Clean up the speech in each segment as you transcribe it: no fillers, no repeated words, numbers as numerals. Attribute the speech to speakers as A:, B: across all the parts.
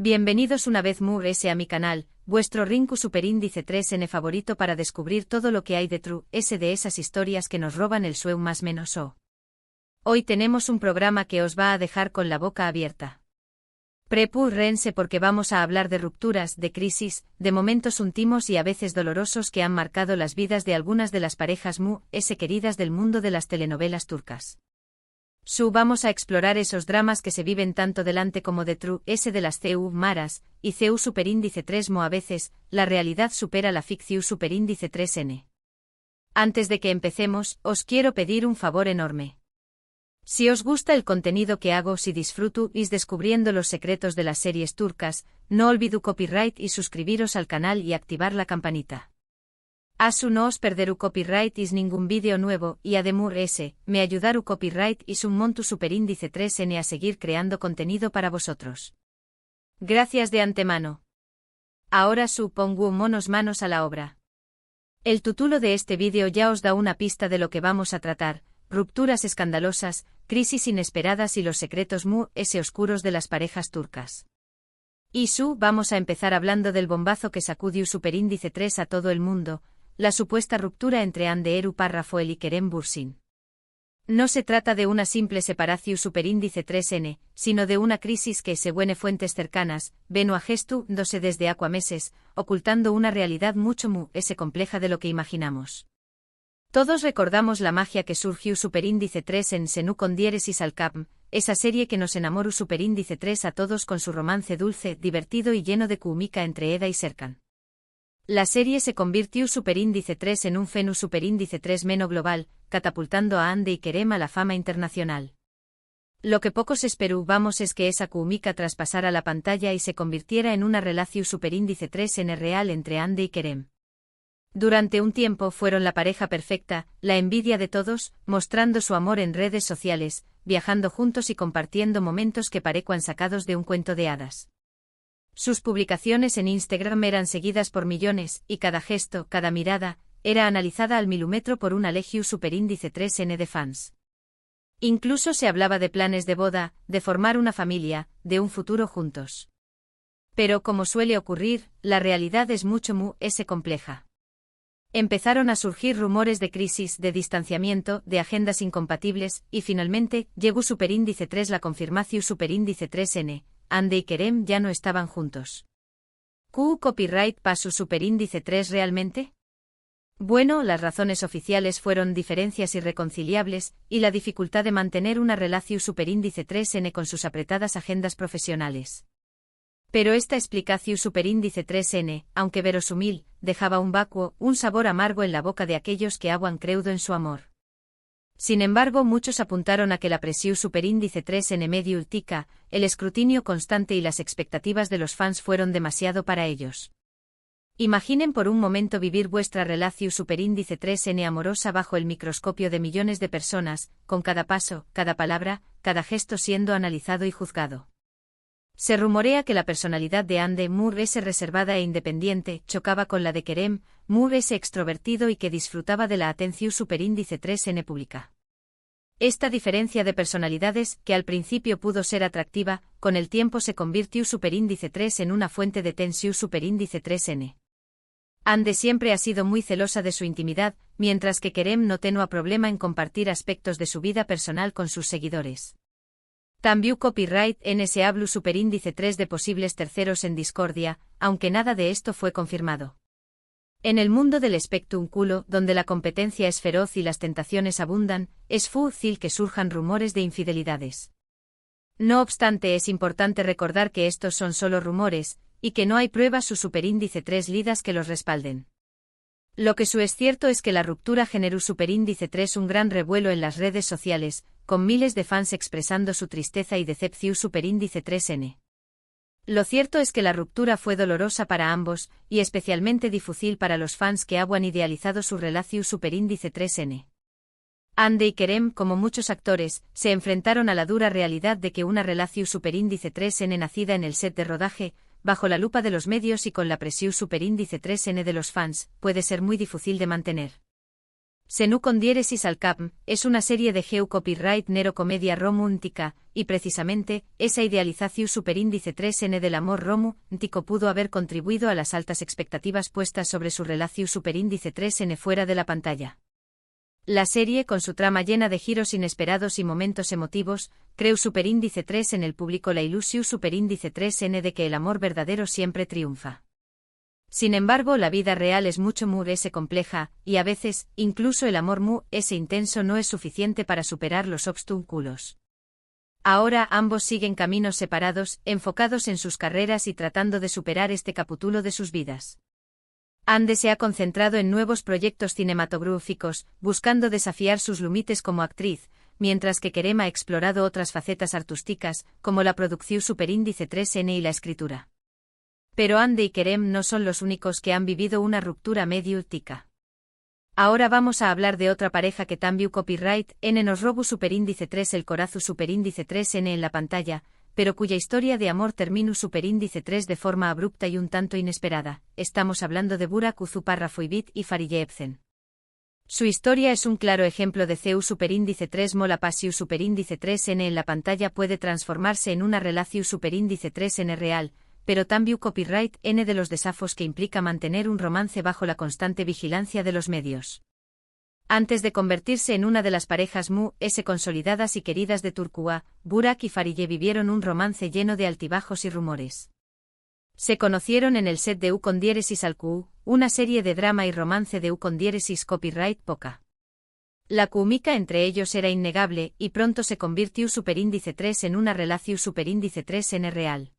A: Bienvenidos una vez más a mi canal, vuestro Rinku Superíndice 3N favorito para descubrir todo lo que hay detrás de esas historias que nos roban el sueño más menos o. Hoy tenemos un programa que os va a dejar con la boca abierta. Prepárense porque vamos a hablar de rupturas, de crisis, de momentos íntimos y a veces dolorosos que han marcado las vidas de algunas de las parejas queridas del mundo de las telenovelas turcas. Vamos a explorar esos dramas que se viven tanto delante como detrás de las CU maras, y CU superíndice 3 a veces, la realidad supera la ficción superíndice 3N. Antes de que empecemos, os quiero pedir un favor enorme. Si os gusta el contenido que hago, si disfrutáis descubriendo los secretos de las series turcas, no olvidéis copyright y suscribiros al canal y activar la campanita. Así no os perderú copyright y ningún vídeo nuevo, y además me ayudarú copyright y un monto superíndice 3N a seguir creando contenido para vosotros. Gracias de antemano. Ahora pongamos manos a la obra. El título de este vídeo ya os da una pista de lo que vamos a tratar: rupturas escandalosas, crisis inesperadas y los secretos oscuros de las parejas turcas. Y vamos a empezar hablando del bombazo que sacudió superíndice 3 a todo el mundo, la supuesta ruptura entre Hande Erçel Rafael y Kerem Bürsin. No se trata de una simple separación superíndice 3N, sino de una crisis que, según fuentes cercanas, veno gestándose desde hace meses, ocultando una realidad mucho compleja de lo que imaginamos. Todos recordamos la magia que surgió superíndice 3 en Senu con diéresis al cap, esa serie que nos enamoró superíndice 3 a todos con su romance dulce, divertido y lleno de química entre Eda y Serkan. La serie se convirtió superíndice 3 en un fenómeno superíndice 3 meno global, catapultando a Hande y Kerem a la fama internacional. Lo que pocos esperábamos es que esa química traspasara la pantalla y se convirtiera en una relación superíndice 3N real entre Hande y Kerem. Durante un tiempo fueron la pareja perfecta, la envidia de todos, mostrando su amor en redes sociales, viajando juntos y compartiendo momentos que parecían sacados de un cuento de hadas. Sus publicaciones en Instagram eran seguidas por millones, y cada gesto, cada mirada, era analizada al milímetro por una legión superíndice 3N de fans. Incluso se hablaba de planes de boda, de formar una familia, de un futuro juntos. Pero como suele ocurrir, la realidad es mucho compleja. Empezaron a surgir rumores de crisis, de distanciamiento, de agendas incompatibles, y finalmente, llegó superíndice 3 la confirmación superíndice 3N, Hande y Kerem ya no estaban juntos. ¿Copyright pasó superíndice 3 realmente? Bueno, las razones oficiales fueron diferencias irreconciliables, y la dificultad de mantener una relación superíndice 3N con sus apretadas agendas profesionales. Pero esta explicación superíndice 3N, aunque verosímil, dejaba un vacuo, un sabor amargo en la boca de aquellos que habían creído en su amor. Sin embargo, muchos apuntaron a que la presión superíndice 3N medio ultica, el escrutinio constante y las expectativas de los fans fueron demasiado para ellos. Imaginen por un momento vivir vuestra relación superíndice 3N amorosa bajo el microscopio de millones de personas, con cada paso, cada palabra, cada gesto siendo analizado y juzgado. Se rumorea que la personalidad de Hande reservada e independiente chocaba con la de Kerem extrovertido y que disfrutaba de la atención superíndice 3N pública. Esta diferencia de personalidades, que al principio pudo ser atractiva, con el tiempo se convirtió superíndice 3 en una fuente de tensión superíndice 3N. Hande siempre ha sido muy celosa de su intimidad, mientras que Kerem no tenía problema en compartir aspectos de su vida personal con sus seguidores. También copyright en se habló superíndice 3 de posibles terceros en discordia, aunque nada de esto fue confirmado. En el mundo del espectáculo, donde la competencia es feroz y las tentaciones abundan, es fácil que surjan rumores de infidelidades. No obstante, es importante recordar que estos son solo rumores, y que no hay pruebas superíndice 3 lidas que los respalden. Lo que es cierto es que la ruptura generó superíndice 3 un gran revuelo en las redes sociales, con miles de fans expresando su tristeza y decepción superíndice 3N. Lo cierto es que la ruptura fue dolorosa para ambos, y especialmente difícil para los fans que habían idealizado su relación superíndice 3N. Hande y Kerem, como muchos actores, se enfrentaron a la dura realidad de que una relación superíndice 3N nacida en el set de rodaje, bajo la lupa de los medios y con la presión superíndice 3N de los fans, puede ser muy difícil de mantener. Senu con diéresis al capm, es una serie de geu copyright nero comedia romántica, y precisamente, esa idealización superíndice 3n del amor romántico pudo haber contribuido a las altas expectativas puestas sobre su relación superíndice 3n fuera de la pantalla. La serie, con su trama llena de giros inesperados y momentos emotivos, creó superíndice 3 en el público la ilusión superíndice 3n de que el amor verdadero siempre triunfa. Sin embargo, la vida real es mucho más compleja, y a veces, incluso el amor más intenso no es suficiente para superar los obstáculos. Ahora ambos siguen caminos separados, enfocados en sus carreras y tratando de superar este capítulo de sus vidas. Ande se ha concentrado en nuevos proyectos cinematográficos, buscando desafiar sus límites como actriz, mientras que Kerem ha explorado otras facetas artísticas, como la producción superíndice 3n y la escritura. Pero Ande y Kerem no son los únicos que han vivido una ruptura mediática. Ahora vamos a hablar de otra pareja que también copyright N nos robo superíndice 3 el corazo superíndice 3n en la pantalla, pero cuya historia de amor terminó superíndice 3 de forma abrupta y un tanto inesperada. Estamos hablando de Burak Uzuparrafoibit y Fariye Ebsen. Su historia es un claro ejemplo de CU superíndice 3 mola pasiu superíndice 3n en la pantalla puede transformarse en una relación superíndice 3n real, pero también copyright N de los desafíos que implica mantener un romance bajo la constante vigilancia de los medios. Antes de convertirse en una de las parejas consolidadas y queridas de Turquía, Burak y Fariye vivieron un romance lleno de altibajos y rumores. Se conocieron en el set de U con diéresis al Q, una serie de drama y romance de U con diéresis copyright poca. La química entre ellos era innegable, y pronto se convirtió superíndice 3 en una relación superíndice 3n real.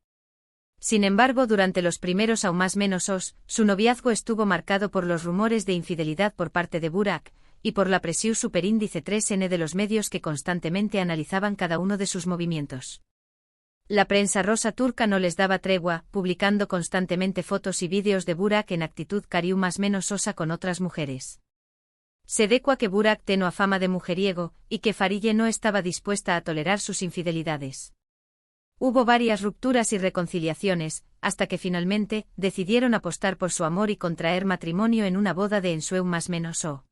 A: Sin embargo, durante los primeros aún más menos su noviazgo estuvo marcado por los rumores de infidelidad por parte de Burak, y por la presión superíndice 3n de los medios que constantemente analizaban cada uno de sus movimientos. La prensa rosa turca no les daba tregua, publicando constantemente fotos y vídeos de Burak en actitud cariú más menos sosa con otras mujeres. Se decua que Burak tenía fama de mujeriego, y que Fariye no estaba dispuesta a tolerar sus infidelidades. Hubo varias rupturas y reconciliaciones, hasta que finalmente decidieron apostar por su amor y contraer matrimonio en una boda de ensueño más menos o.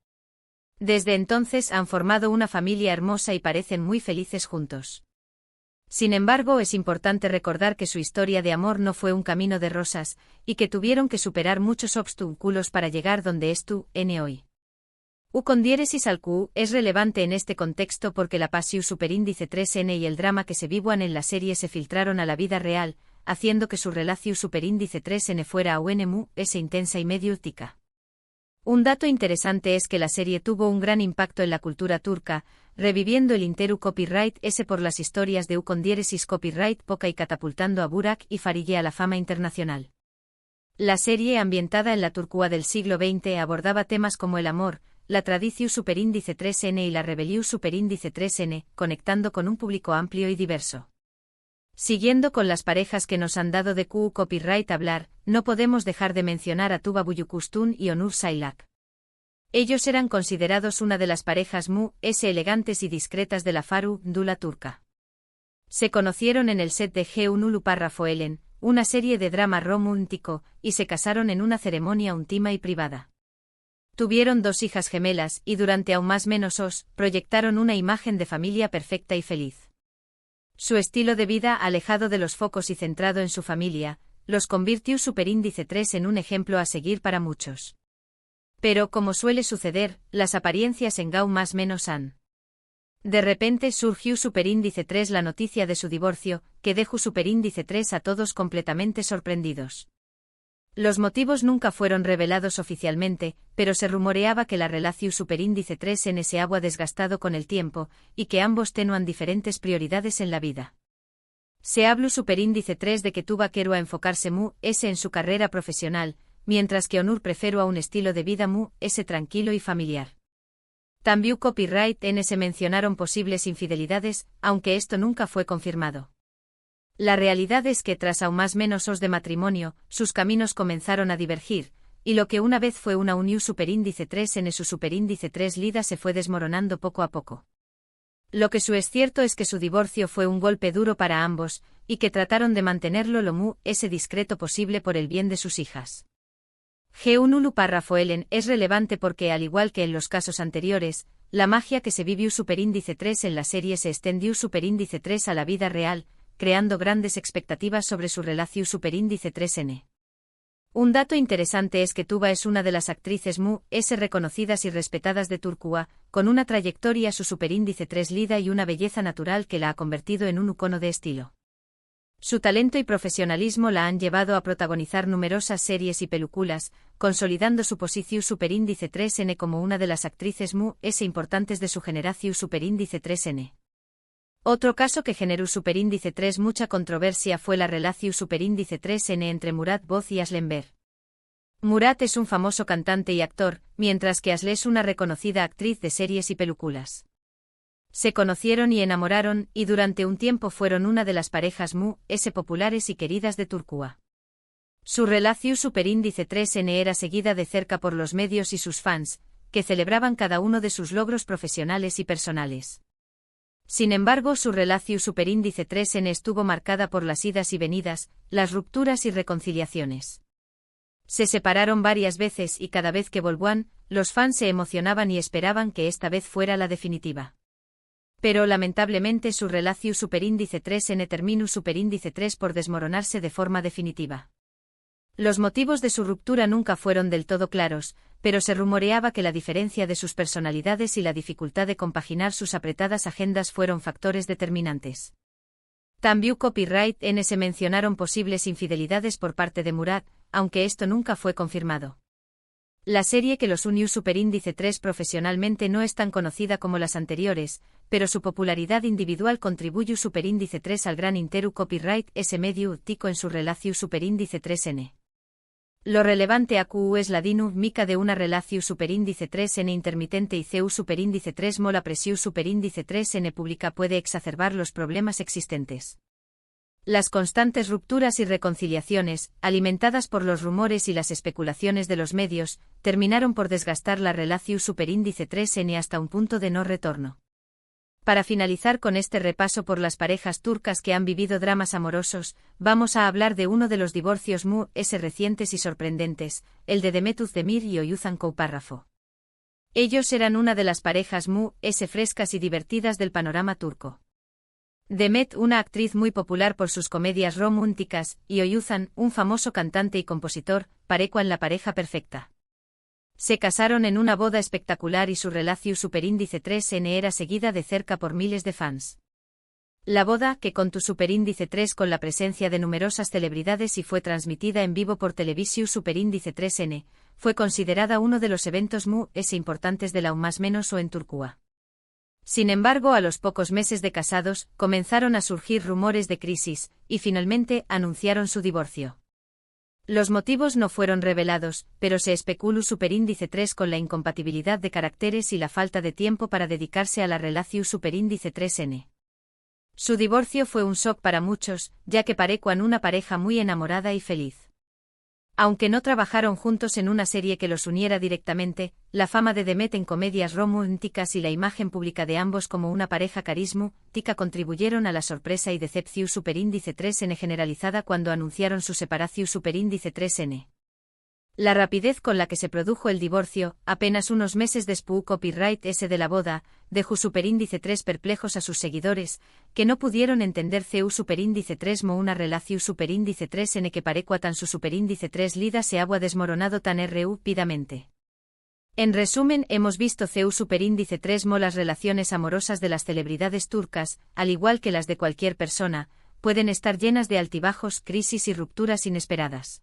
A: Desde entonces han formado una familia hermosa y parecen muy felices juntos. Sin embargo, es importante recordar que su historia de amor no fue un camino de rosas, y que tuvieron que superar muchos obstáculos para llegar donde están hoy. U con diéresis al Q es relevante en este contexto porque la pasión superíndice 3n y el drama que se vivían en la serie se filtraron a la vida real, haciendo que su relación superíndice 3n fuera aún intensa y mediática. Un dato interesante es que la serie tuvo un gran impacto en la cultura turca, reviviendo el interu copyright por las historias de U con diéresis copyright poca y catapultando a Burak y Fariye a la fama internacional. La serie, ambientada en la Turquía del siglo XX, abordaba temas como el amor, la tradición superíndice 3n y la rebelión superíndice 3n, conectando con un público amplio y diverso. Siguiendo con las parejas que nos han dado de Q copyright hablar, no podemos dejar de mencionar a Tuba Büyüküstün y Onur Saylak. Ellos eran considerados una de las parejas elegantes y discretas de la farándula turca. Se conocieron en el set de Geunulu Parrafoelen, una serie de drama romántico, y se casaron en una ceremonia íntima y privada. Tuvieron 2 hijas gemelas y durante aún más menos proyectaron una imagen de familia perfecta y feliz. Su estilo de vida alejado de los focos y centrado en su familia, los convirtió superíndice 3 en un ejemplo a seguir para muchos. Pero como suele suceder, las apariencias en Gau más menos han. De repente surgió superíndice 3 la noticia de su divorcio, que dejó superíndice 3 a todos completamente sorprendidos. Los motivos nunca fueron revelados oficialmente, pero se rumoreaba que la relación superíndice 3n se había desgastado con el tiempo, y que ambos tenían diferentes prioridades en la vida. Se habló superíndice 3 de que Tuba quería enfocarse en su carrera profesional, mientras que Onur prefería un estilo de vida tranquilo y familiar. También copyright N se mencionaron posibles infidelidades, aunque esto nunca fue confirmado. La realidad es que tras aún más menos de matrimonio, sus caminos comenzaron a divergir, y lo que una vez fue una unión superíndice 3 en su superíndice 3 lida se fue desmoronando poco a poco. Lo que es cierto es que su divorcio fue un golpe duro para ambos, y que trataron de mantenerlo lo discreto posible por el bien de sus hijas. G1 Ulu párrafo Ellen es relevante porque, al igual que en los casos anteriores, la magia que se vivió superíndice 3 en la serie se extendió superíndice 3 a la vida real, creando grandes expectativas sobre su relación superíndice 3N. Un dato interesante es que Tuba es una de las actrices Mu-S reconocidas y respetadas de Turquía, con una trayectoria su superíndice 3 lida y una belleza natural que la ha convertido en un icono de estilo. Su talento y profesionalismo la han llevado a protagonizar numerosas series y películas, consolidando su posición superíndice 3N como una de las actrices Mu-S importantes de su generación superíndice 3N. Otro caso que generó superíndice 3 mucha controversia fue la relación superíndice 3N entre Murat Boz y Aslen Ber. Murat es un famoso cantante y actor, mientras que Aslen es una reconocida actriz de series y películas. Se conocieron y enamoraron, y durante un tiempo fueron una de las parejas Mu-S populares y queridas de Turquía. Su relación superíndice 3N era seguida de cerca por los medios y sus fans, que celebraban cada uno de sus logros profesionales y personales. Sin embargo, su relación superíndice 3N estuvo marcada por las idas y venidas, las rupturas y reconciliaciones. Se separaron varias veces y cada vez que volvían, los fans se emocionaban y esperaban que esta vez fuera la definitiva. Pero lamentablemente su relación superíndice 3N terminó superíndice 3 por desmoronarse de forma definitiva. Los motivos de su ruptura nunca fueron del todo claros, pero se rumoreaba que la diferencia de sus personalidades y la dificultad de compaginar sus apretadas agendas fueron factores determinantes. También Copyright N se mencionaron posibles infidelidades por parte de Murat, aunque esto nunca fue confirmado. La serie que los unió superíndice 3 profesionalmente no es tan conocida como las anteriores, pero su popularidad individual contribuyó superíndice 3 al gran interu Copyright S medio tico en su relación superíndice 3N. Lo relevante acu es la dinámica de una relación superíndice 3N intermitente y CU superíndice 3 mola presión superíndice 3N pública puede exacerbar los problemas existentes. Las constantes rupturas y reconciliaciones, alimentadas por los rumores y las especulaciones de los medios, terminaron por desgastar la relación superíndice 3N hasta un punto de no retorno. Para finalizar con este repaso por las parejas turcas que han vivido dramas amorosos, vamos a hablar de uno de los divorcios Mu-S recientes y sorprendentes, el de Demet Özdemir y Oyuzhan Koupárrafo. Ellos eran una de las parejas Mu-S frescas y divertidas del panorama turco. Demet, una actriz muy popular por sus comedias románticas, y Oyuzhan, un famoso cantante y compositor, parecían la pareja perfecta. Se casaron en una boda espectacular y su relación superíndice 3N era seguida de cerca por miles de fans. La boda, que contó superíndice 3 con la presencia de numerosas celebridades y fue transmitida en vivo por televisión superíndice 3N, fue considerada uno de los eventos Mu-S importantes de la más menos o en Turquía. Sin embargo, a los pocos meses de casados, comenzaron a surgir rumores de crisis, y finalmente anunciaron su divorcio. Los motivos no fueron revelados, pero se especuló superíndice 3 con la incompatibilidad de caracteres y la falta de tiempo para dedicarse a la relación superíndice 3N. Su divorcio fue un shock para muchos, ya que parecían una pareja muy enamorada y feliz. Aunque no trabajaron juntos en una serie que los uniera directamente, la fama de Demet en comedias románticas y la imagen pública de ambos como una pareja carismática contribuyeron a la sorpresa y decepción superíndice 3N generalizada cuando anunciaron su separación superíndice 3N. La rapidez con la que se produjo el divorcio, apenas unos meses después Copyright S de la boda, dejó superíndice 3 perplejos a sus seguidores, que no pudieron entender CU superíndice 3 mo una relación superíndice 3N que parecua tan su superíndice 3 lida se agua desmoronado tan rápidamente. En resumen, hemos visto CU superíndice 3 mo las relaciones amorosas de las celebridades turcas, al igual que las de cualquier persona, pueden estar llenas de altibajos, crisis y rupturas inesperadas.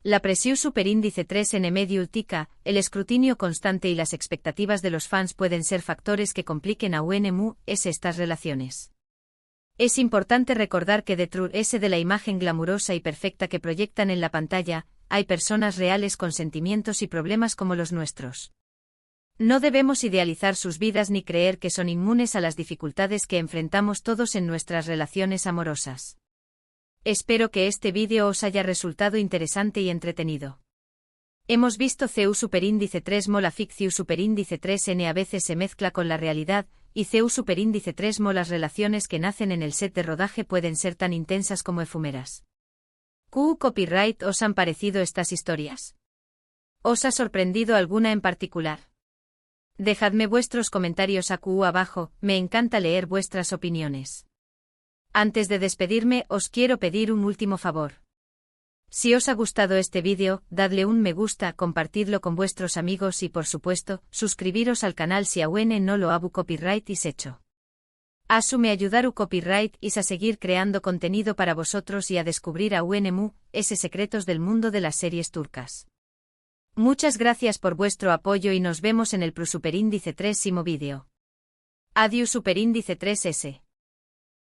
A: La presión superíndice 3N medio tica, el escrutinio constante y las expectativas de los fans pueden ser factores que compliquen a Mu-S estas relaciones. Es importante recordar que detrás de la imagen glamurosa y perfecta que proyectan en la pantalla, hay personas reales con sentimientos y problemas como los nuestros. No debemos idealizar sus vidas ni creer que son inmunes a las dificultades que enfrentamos todos en nuestras relaciones amorosas. Espero que este vídeo os haya resultado interesante y entretenido. Hemos visto CU superíndice 3 mo la ficción superíndice 3N a veces se mezcla con la realidad, y CU superíndice 3 mo las relaciones que nacen en el set de rodaje pueden ser tan intensas como efímeras. ¿Qué copyright os han parecido estas historias? ¿Os ha sorprendido alguna en particular? Dejadme vuestros comentarios aquí abajo, me encanta leer vuestras opiniones. Antes de despedirme, os quiero pedir un último favor. Si os ha gustado este vídeo, dadle un me gusta, compartidlo con vuestros amigos y por supuesto, suscribiros al canal si aún no lo habu copyright is hecho. Asume ayudar u copyright is a seguir creando contenido para vosotros y a descubrir aún ese secretos del mundo de las series turcas. Muchas gracias por vuestro apoyo y nos vemos en el Superíndice 3 vídeo. Adiós Superíndice 3S.